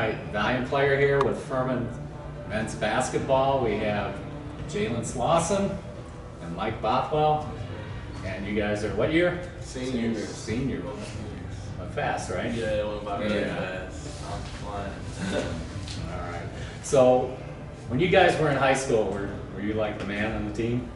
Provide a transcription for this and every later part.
right, Valiant player here with Furman men's basketball. We have Jalen Slawson and Mike Bothwell. And you guys are what year? Seniors. Senior. Went fast, right? Yeah, it went by really fast. I'm flying. All right. So, when you guys were in high school, were you like the man on the team?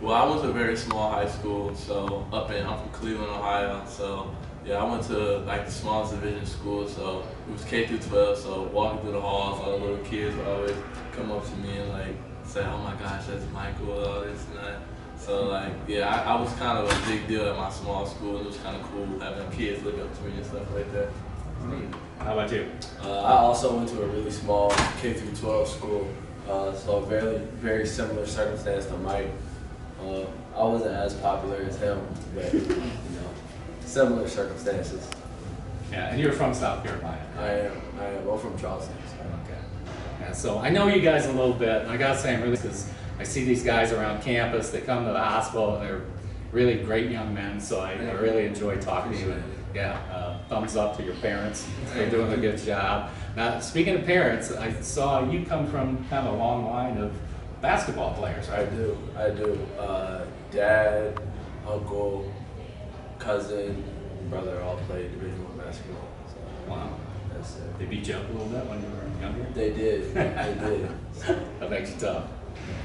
Well, I went to a very small high school, so I'm from Cleveland, Ohio. So yeah, I went to like the smallest division school, so it was K through 12. So walking through the halls, all the little kids would always come up to me and like say, "Oh my gosh, that's Michael," all this and that. So like, yeah, I was kind of a big deal at my small school. It was kind of cool having kids look up to me and stuff like that. How about you? I also went to a really small K through 12 school, so very similar circumstance to Mike. I wasn't as popular as him, but similar circumstances. Yeah, and you're from South Carolina. I am. Well, from Charleston. So. Okay. Yeah, so I know you guys a little bit. And I gotta say, I'm really, because I see these guys around campus. They come to the hospital, and they're really great young men. So I really enjoy talking to you. And, yeah, thumbs up to your parents. They're doing a good job. Now, speaking of parents, I saw you come from kind of a long line of basketball players, right? I do. Dad, uncle, cousin, brother all played Division I basketball. So Wow. that's it. They beat you up a little bit when you were younger? They did. They did. That makes you tough.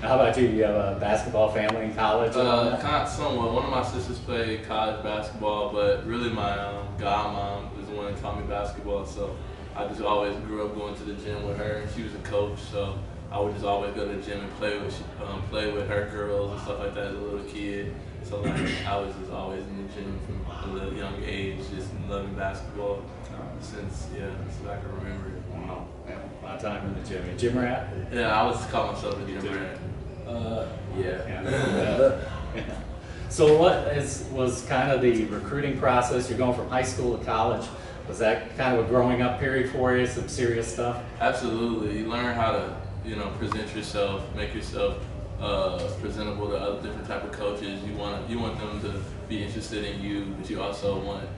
How about you? You have a basketball family in college? Kind of somewhat. One of my sisters played college basketball, but really my godmom was the one that taught me basketball. So I just always grew up going to the gym with her, and she was a coach. So I would just always go to the gym and play with her girls and stuff like that as a little kid. So like I was just always in the gym from a little young age, just loving basketball since I can remember it. Wow. Yeah, a lot of time in the gym. You gym rat? Yeah, I was call myself a gym rat. Yeah. So what was kind of the recruiting process? You're going from high school to college. Was that kind of a growing up period for you? Some serious stuff? Absolutely. You learn how to present yourself, make yourself presentable to other different type of coaches. You want them to be interested in you, but you also want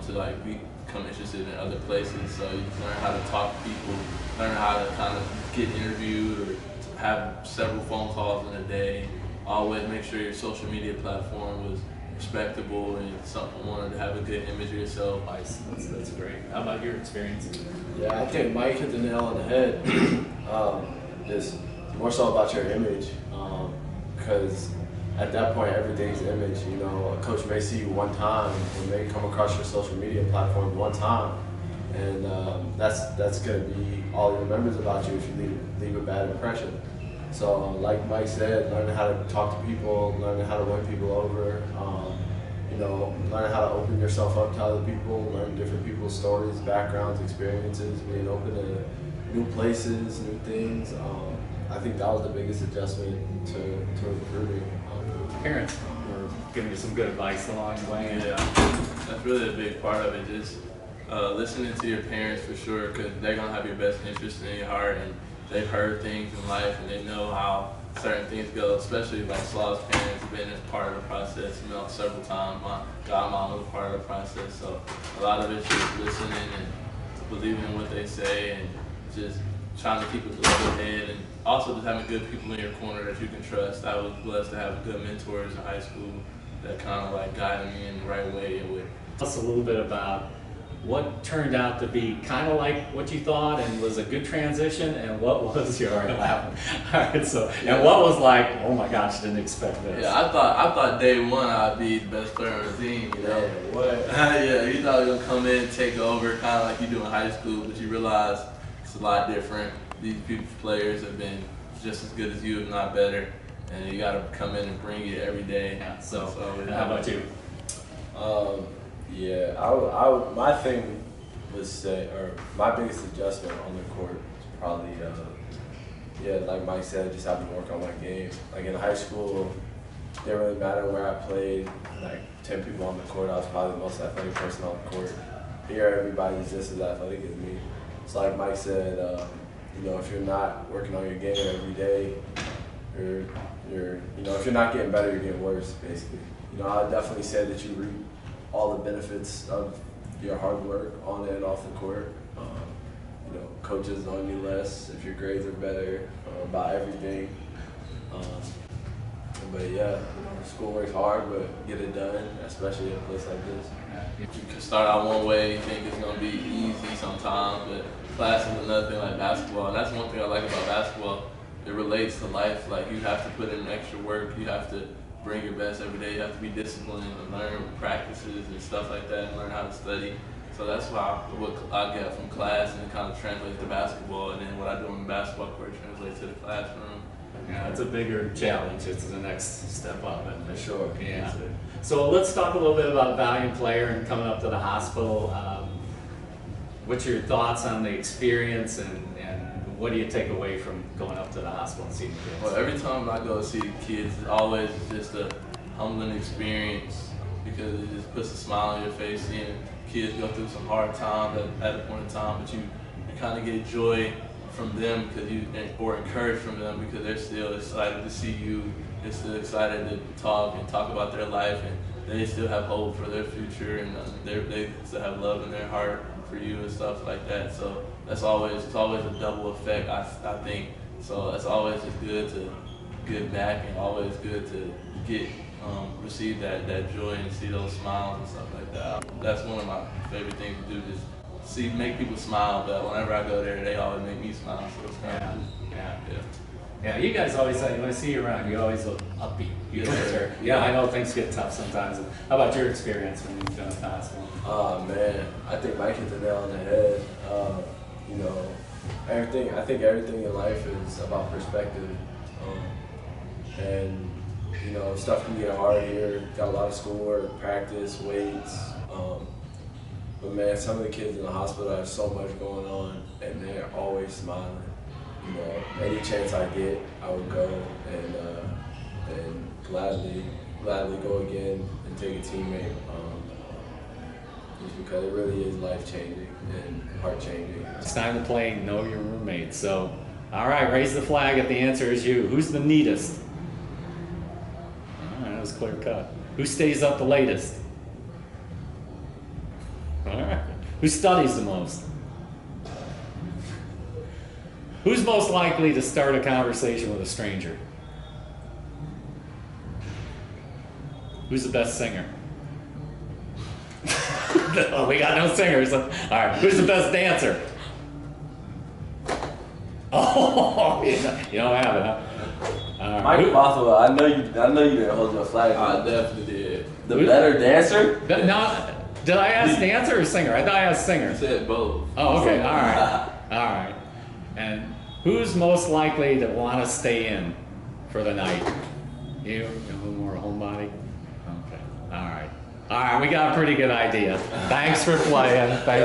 to like become interested in other places. So you learn how to talk to people, learn how to kind of get interviewed or have several phone calls in a day. Always make sure your social media platform was respectable and something wanted to have a good image of yourself. Nice. That's great. How about your experience? Yeah, I think Mike hit the nail on the head. Just more so about your image, because at that point everything's image. A coach may see you one time, or may come across your social media platform one time, and that's gonna be all he remembers about you if you leave a bad impression. So, like Mike said, learning how to talk to people, learning how to win people over, learning how to open yourself up to other people, learn different people's stories, backgrounds, experiences, being open to new places, new things. I think that was the biggest adjustment to recruiting. Parents were giving you some good advice along the way. Yeah, that's really a big part of it. Just listening to your parents for sure, because they're gonna have your best interest in your heart, and they've heard things in life, and they know how certain things go. Especially like Slaw's parents have been a part of the process, several times. My godmom was a part of the process, so a lot of it's just listening and believing in what they say, and just trying to keep a level head, and also just having good people in your corner that you can trust. I was blessed to have good mentors in high school that kind of like guided me in the right way. Tell us a little bit about what turned out to be kind of like what you thought and was a good transition, and what was your All right, so and what was like, oh my gosh, didn't expect this. Yeah, I thought day one I'd be the best player on the team. Yeah, what? Yeah, you thought you were gonna come in, take over, kind of like you do in high school, but you realize it's a lot different. These players have been just as good as you, if not better, and you got to come in and bring it every day. Yeah, so how about you? My thing was my biggest adjustment on the court was probably, like Mike said, just having to work on my game. Like in high school, it didn't really matter where I played. Like 10 people on the court, I was probably the most athletic person on the court. Here, everybody's just as athletic as me. So like Mike said, if you're not working on your game every day, if you're not getting better, you're getting worse, basically. I would definitely say that you reap all the benefits of your hard work on and off the court. coaches on you less if your grades are better about everything. But yeah, schoolwork's hard, but get it done, especially in a place like this. You can start out one way, you think it's going to be easy sometimes, but class is another thing like basketball. And that's one thing I like about basketball. It relates to life. Like, you have to put in extra work, you have to bring your best every day, you have to be disciplined and learn practices and stuff like that and learn how to study. So that's why what I get from class, and it kind of translates to basketball, and then what I do in the basketball court translates to the classroom. Yeah, it's a bigger challenge. It's the next step up. For sure. Yeah. So let's talk a little bit about Valiant Player and coming up to the hospital. What's your thoughts on the experience, and what do you take away from going up to the hospital and seeing the kids? Well, every time I go see the kids, it's always just a humbling experience because it just puts a smile on your face seeing kids go through some hard times at a point in time, but you kind of get joy from them or encourage from them because they're still excited to see you. They're still excited to talk about their life, and they still have hope for their future, and they still have love in their heart for you and stuff like that. So it's always a double effect, I think. So it's always just good to give back, and always good to receive that joy and see those smiles and stuff like that. That's one of my favorite things to do, just make people smile. But whenever I go there, they always make me smile. So it's kind of Yeah, you guys always say, when I see you around, you always look upbeat. You guys are, I know things get tough sometimes. How about your experience when you've done the hospital? Oh man, I think Mike hit the nail on the head. You know, I think everything in life is about perspective. And you know, stuff can get hard here. Got a lot of schoolwork, practice, weights. But man, some of the kids in the hospital have so much going on, and they're always smiling. You know, any chance I get, I would go and gladly go again and take a teammate. Just because it really is life-changing and heart-changing. It's time to play Know Your Roommate. So, all right, raise the flag if the answer is you. Who's the neatest? All right, that was clear cut. Who stays up the latest? All right. Who studies the most? Who's most likely to start a conversation with a stranger? Who's the best singer? Oh, we got no singers. All right. Who's the best dancer? Oh, you don't have it, huh? All right. Mike Bothwell, I know you didn't hold your flag. I definitely did. The better dancer? No, did I ask dancer or singer? I thought I asked singer. I said both. Oh, okay. All right. All right. And who's most likely to want to stay in for the night? You? You're a little more homebody? Okay. All right. All right. We got a pretty good idea. Thanks for playing. Thanks.